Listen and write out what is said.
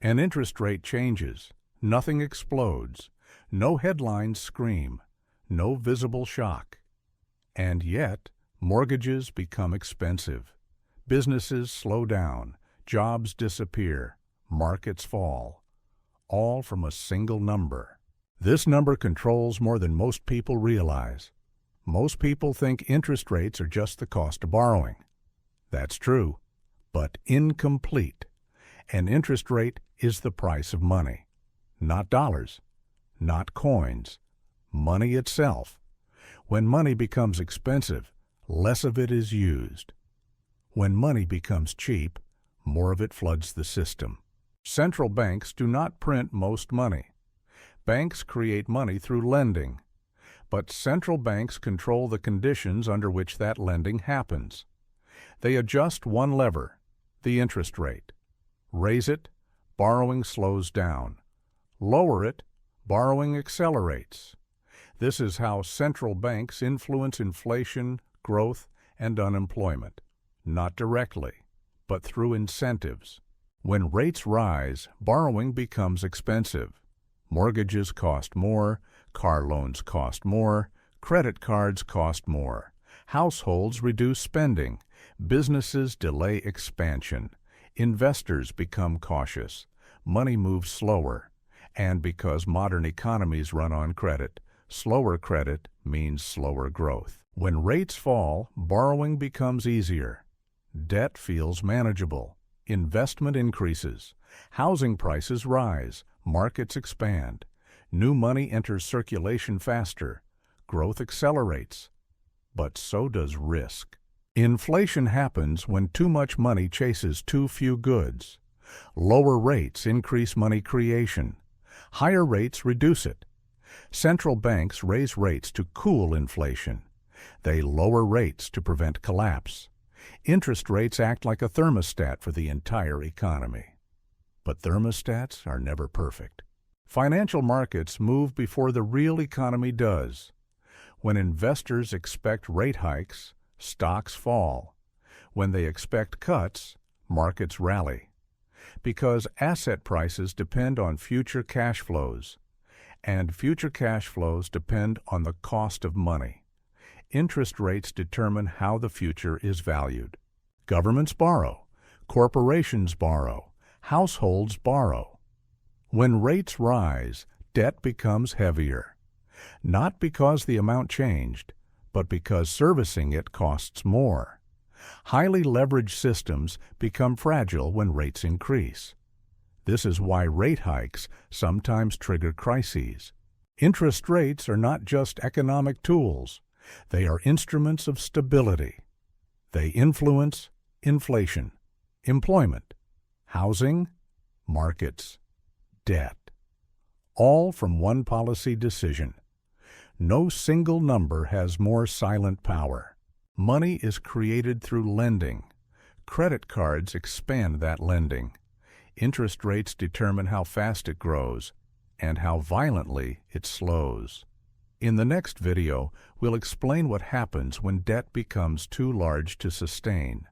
An interest rate changes, nothing explodes, no headlines scream, no visible shock. And yet, mortgages become expensive. Businesses slow down, jobs disappear, markets fall, all from a single number. This number controls more than most people realize. Most people think interest rates are just the cost of borrowing. That's true, but incomplete. An interest rate is the price of money, not dollars, not coins, money itself. When money becomes expensive, less of it is used. When money becomes cheap, more of it floods the system. Central banks do not print most money. Banks create money through lending, but central banks control the conditions under which that lending happens. They adjust one lever, the interest rate. Raise it, borrowing slows down. Lower it, borrowing accelerates. This is how central banks influence inflation, growth, and unemployment. Not directly, but through incentives. When rates rise, borrowing becomes expensive. Mortgages cost more, car loans cost more, credit cards cost more. Households reduce spending, businesses delay expansion, investors become cautious, money moves slower, and because modern economies run on credit, slower credit means slower growth. When rates fall, borrowing becomes easier. Debt feels manageable. Investment increases. Housing prices rise. Markets expand. New money enters circulation faster. Growth accelerates. But so does risk. Inflation happens when too much money chases too few goods. Lower rates increase money creation. Higher rates reduce it. Central banks raise rates to cool inflation. They lower rates to prevent collapse. Interest rates act like a thermostat for the entire economy. But thermostats are never perfect. Financial markets move before the real economy does. When investors expect rate hikes, stocks fall. When they expect cuts, markets rally. Because asset prices depend on future cash flows, and future cash flows depend on the cost of money. Interest rates determine how the future is valued. Governments borrow, corporations borrow, households borrow. When rates rise, debt becomes heavier. Not because the amount changed, but because servicing it costs more. Highly leveraged systems become fragile when rates increase. This is why rate hikes sometimes trigger crises. Interest rates are not just economic tools. They are instruments of stability. They influence inflation, employment, housing, markets, debt, all from one policy decision. No single number has more silent power. Money is created through lending. Credit cards expand that lending. Interest rates determine how fast it grows and how violently it slows. In the next video, we'll explain what happens when debt becomes too large to sustain.